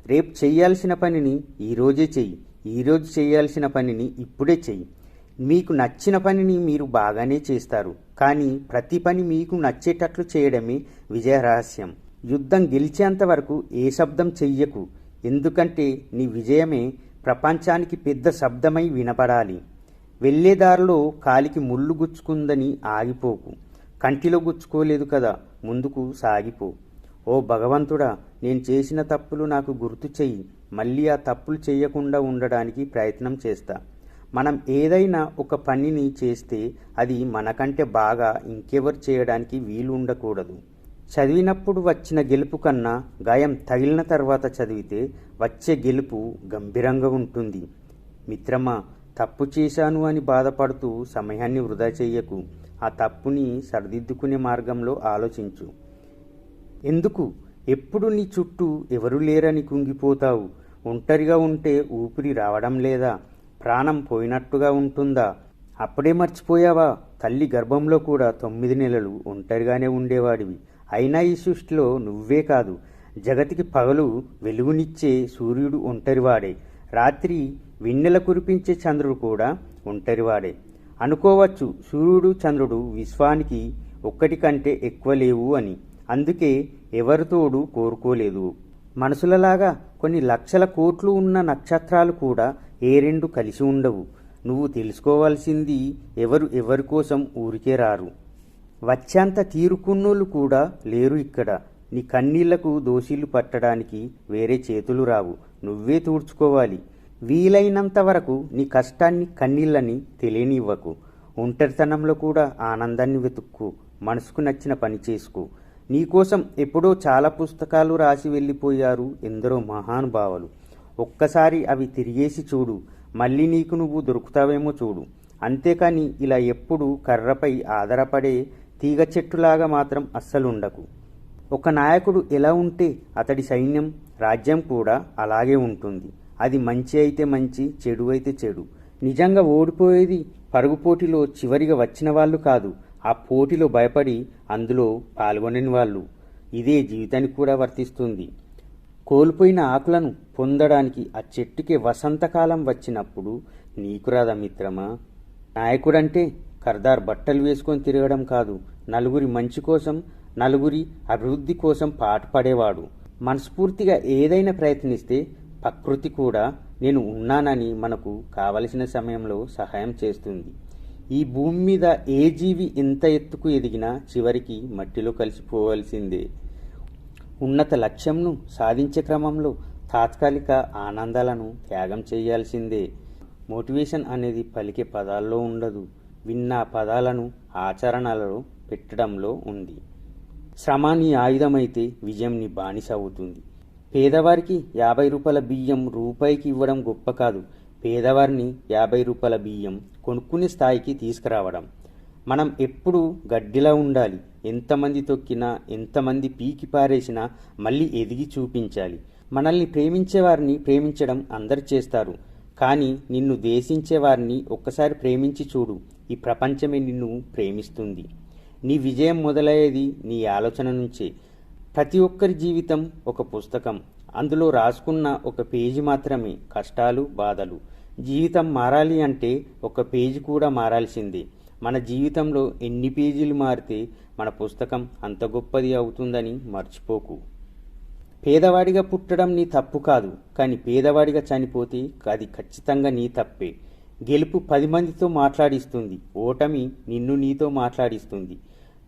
రేపు చేయాల్సిన పనిని ఈరోజే చెయ్యి. ఈరోజు చేయాల్సిన పనిని ఇప్పుడే చెయ్యి. మీకు నచ్చిన పనిని మీరు బాగానే చేస్తారు, కానీ ప్రతి పని మీకు నచ్చేటట్లు చేయడమే విజయ రహస్యం. యుద్ధం గెలిచేంత వరకు ఏ శబ్దం చెయ్యకు, ఎందుకంటే నీ విజయమే ప్రపంచానికి పెద్ద శబ్దమై వినపడాలి. వెళ్ళేదారిలో కాలికి ముళ్ళు గుచ్చుకుందని ఆగిపోకు. కంటిలో గుచ్చుకోలేదు కదా, ముందుకు సాగిపో. ఓ భగవంతుడా, నేను చేసిన తప్పులు నాకు గుర్తు చెయ్యి. మళ్ళీ ఆ తప్పులు చేయకుండా ఉండడానికి ప్రయత్నం చేస్తా. మనం ఏదైనా ఒక పనిని చేస్తే అది మనకంటే బాగా ఇంకెవరు చేయడానికి వీలు ఉండకూడదు. చదివినప్పుడు వచ్చిన గెలుపు కన్నా గాయం తగిలిన తర్వాత చదివితే వచ్చే గెలుపు గంభీరంగా ఉంటుంది. మిత్రమా, తప్పు చేశాను అని బాధపడుతూ సమయాన్ని వృధా చెయ్యకు. ఆ తప్పుని సరిదిద్దుకునే మార్గంలో ఆలోచించు. ఎందుకు ఎప్పుడు నీ చుట్టూ ఎవరు లేరని కుంగిపోతావు? ఒంటరిగా ఉంటే ఊపిరి రావడం లేదా? ప్రాణం పోయినట్టుగా ఉంటుందా? అప్పుడే మర్చిపోయావా? తల్లి గర్భంలో కూడా 9 నెలలు ఒంటరిగానే ఉండేవాడివి. అయినా ఈ సృష్టిలో నువ్వే కాదు, జగతికి పగలు వెలుగునిచ్చే సూర్యుడు ఒంటరివాడే. రాత్రి వెన్నెల కురిపించే చంద్రుడు కూడా ఒంటరివాడే. అనుకోవచ్చు సూర్యుడు చంద్రుడు విశ్వానికి ఒక్కటి కంటే ఎక్కువ లేవు అని. అందుకే ఎవరితోడు కోరుకోలేదు. మనుషులలాగా కొన్ని లక్షల కోట్లు ఉన్న నక్షత్రాలు కూడా ఏ రెండు కలిసి ఉండవు. నువ్వు తెలుసుకోవాల్సింది ఎవరి కోసం ఊరికే రారు. వచ్చేంత తీరుకున్నోళ్ళు కూడా లేరు ఇక్కడ. నీ కన్నీళ్లకు దోషీలు పట్టడానికి వేరే చేతులు రావు, నువ్వే తూడ్చుకోవాలి. వీలైనంత వరకు నీ కష్టాన్ని కన్నీళ్ళని తెలియనివ్వకు. ఒంటరితనంలో కూడా ఆనందాన్ని వెతుక్కు. మనసుకు నచ్చిన పని చేసుకో. నీకోసం ఎప్పుడో చాలా పుస్తకాలు రాసి వెళ్ళిపోయారు ఎందరో మహానుభావులు. ఒక్కసారి అవి తిరిగేసి చూడు, మళ్ళీ నీకు నువ్వు దొరుకుతావేమో చూడు. అంతేకాని ఇలా ఎప్పుడు కర్రపై ఆధారపడే తీగ చెట్టులాగా మాత్రం అస్సలుండకు. ఒక నాయకుడు ఎలా ఉంటే అతడి సైన్యం రాజ్యం కూడా అలాగే ఉంటుంది. అది మంచి అయితే మంచి, చెడు అయితే చెడు. నిజంగా ఓడిపోయేది పరుగుపోటీలో చివరిగా వచ్చిన వాళ్ళు కాదు, ఆ పోటీలో భయపడి అందులో పాల్గొనని వాళ్ళు. ఇదే జీవితానికి కూడా వర్తిస్తుంది. కోల్పోయిన ఆకులను పొందడానికి ఆ చెట్టుకే వసంతకాలం వచ్చినప్పుడు నీకు రాదా మిత్రమా? నాయకుడంటే కర్దార్ బట్టలు వేసుకొని తిరగడం కాదు, నలుగురి మంచి కోసం, నలుగురి అభివృద్ధి కోసం పాటుపడేవాడు. మనస్ఫూర్తిగా ఏదైనా ప్రయత్నిస్తే ప్రకృతి కూడా నేను ఉన్నానని మనకు కావలసిన సమయంలో సహాయం చేస్తుంది. ఈ భూమి మీద ఏ జీవి ఎంత ఎత్తుకు ఎదిగినా చివరికి మట్టిలో కలిసిపోవలసిందే. ఉన్నత లక్ష్యంను సాధించే క్రమంలో తాత్కాలిక ఆనందాలను త్యాగం చేయాల్సిందే. మోటివేషన్ అనేది పలికే పదాల్లో ఉండదు, విన్న పదాలను ఆచరణలో పెట్టడంలో ఉంది. శ్రమ నీ ఆయుధమైతే విజయం నీ బానిస అవుతుంది. పేదవారికి 50 రూపాయల బియ్యం రూపాయికి ఇవ్వడం గొప్ప కాదు, పేదవారిని 50 రూపాయల బియ్యం కొనుక్కునే స్థాయికి తీసుకురావడం. మనం ఎప్పుడూ గడ్డిలా ఉండాలి. ఎంతమంది తొక్కినా, ఎంతమంది పీకి పారేసినా మళ్ళీ ఎదిగి చూపించాలి. మనల్ని ప్రేమించేవారిని ప్రేమించడం అందరు చేస్తారు, కానీ నిన్ను ద్వేషించేవారిని ఒక్కసారి ప్రేమించి చూడు, ఈ ప్రపంచమే నిన్ను ప్రేమిస్తుంది. నీ విజయం మొదలయ్యేది నీ ఆలోచన నుంచే. ప్రతి ఒక్కరి జీవితం ఒక పుస్తకం, అందులో రాసుకున్న ఒక పేజీ మాత్రమే కష్టాలు, బాధలు. జీవితం మారాలి అంటే ఒక పేజీ కూడా మారాల్సిందే. మన జీవితంలో ఎన్ని పేజీలు మారితే మన పుస్తకం అంత గొప్పది అవుతుందని మర్చిపోకు. పేదవాడిగా పుట్టడం నీ తప్పు కాదు, కానీ పేదవాడిగా చనిపోతే అది ఖచ్చితంగా నీ తప్పే. గెలుపు 10 మందితో మాట్లాడిస్తుంది, ఓటమి నిన్ను నీతో మాట్లాడిస్తుంది.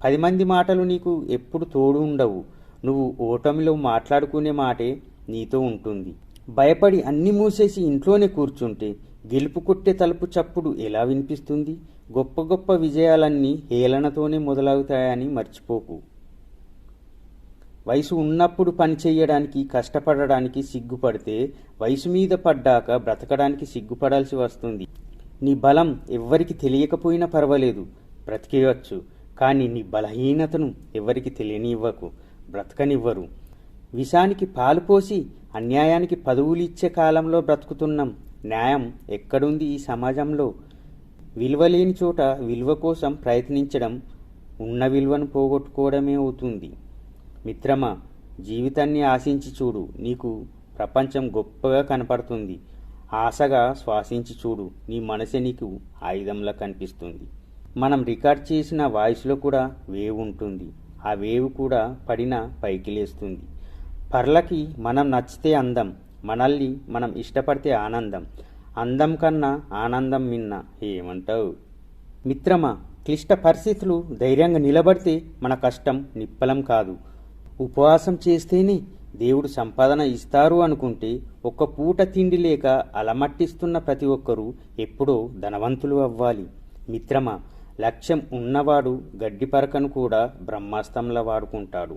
10 మంది మాటలు నీకు ఎప్పుడు తోడు ఉండవు, నువ్వు ఓటమిలో మాట్లాడుకునే మాటే నీతో ఉంటుంది. భయపడి అన్ని మూసేసి ఇంట్లోనే కూర్చుంటే గెలుపు కొట్టే తలుపు చప్పుడు ఎలా వినిపిస్తుంది? గొప్ప గొప్ప విజయాలన్నీ హేళనతోనే మొదలవుతాయని మర్చిపోకు. వయసు ఉన్నప్పుడు పని చేయడానికి, కష్టపడడానికి సిగ్గుపడితే వయసు మీద పడ్డాక బ్రతకడానికి సిగ్గుపడాల్సి వస్తుంది. నీ బలం ఎవ్వరికి తెలియకపోయినా పర్వాలేదు, బ్రతికేయవచ్చు. కానీ నీ బలహీనతను ఎవరికి తెలియనివ్వకు, బ్రతకనివ్వరు. విషానికి పాలు పోసి అన్యాయానికి పదవులు ఇచ్చే కాలంలో బ్రతుకుతున్నాం. న్యాయం ఎక్కడుంది ఈ సమాజంలో? విలువలేని చోట విలువ కోసం ప్రయత్నించడం ఉన్న విలువను పోగొట్టుకోవడమే అవుతుంది. మిత్రమా, జీవితాన్ని ఆశించి చూడు, నీకు ప్రపంచం గొప్పగా కనపడుతుంది. ఆశగా శ్వాసించి చూడు, నీ మనసే నీకు ఆయుధంలా కనిపిస్తుంది. మనం రికార్డ్ చేసిన వాయిస్లో కూడా వేవ్ ఉంటుంది. ఆ వేవ్ కూడా పడిన పైకి లేస్తుంది. పర్లకి మనం నచ్చితే అందం, మనల్ని మనం ఇష్టపడితే ఆనందం, అందం కన్నా ఆనందం మిన్న. ఏమంటావు మిత్రమా? క్లిష్ట పరిస్థితులు ధైర్యంగా నిలబడితే మన కష్టం నిప్పలం కాదు. ఉపవాసం చేస్తేనే దేవుడు సంపాదన ఇస్తారు అనుకుంటే ఒక్క పూట తిండి లేక అలమట్టిస్తున్న ప్రతి ఒక్కరూ ఎప్పుడో ధనవంతులు అవ్వాలి. మిత్రమా, లక్ష్యం ఉన్నవాడు గడ్డి పరకను కూడా బ్రహ్మాస్త్రంలా వాడుకుంటాడు.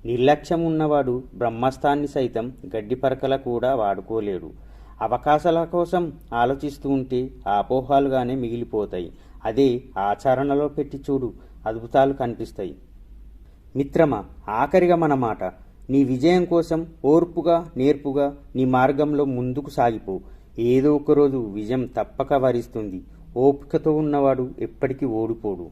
నిర్లక్ష్యం ఉన్నవాడు బ్రహ్మాస్త్రాన్ని సైతం గడ్డి పరకల కూడా వాడుకోలేడు. అవకాశాల కోసం ఆలోచిస్తూ ఉంటే అపోహాలుగానే మిగిలిపోతాయి. అదే ఆచరణలో పెట్టి చూడు, అద్భుతాలు కనిపిస్తాయి. మిత్రమా, ఆఖరిగా మన మాట. నీ విజయం కోసం ఓర్పుగా నేర్పుగా నీ మార్గంలో ముందుకు సాగిపో. ఏదో ఒకరోజు విజయం తప్పక వరిస్తుంది. ఓపికతో ఉన్నవాడు ఎప్పటికీ ఓడిపోడు.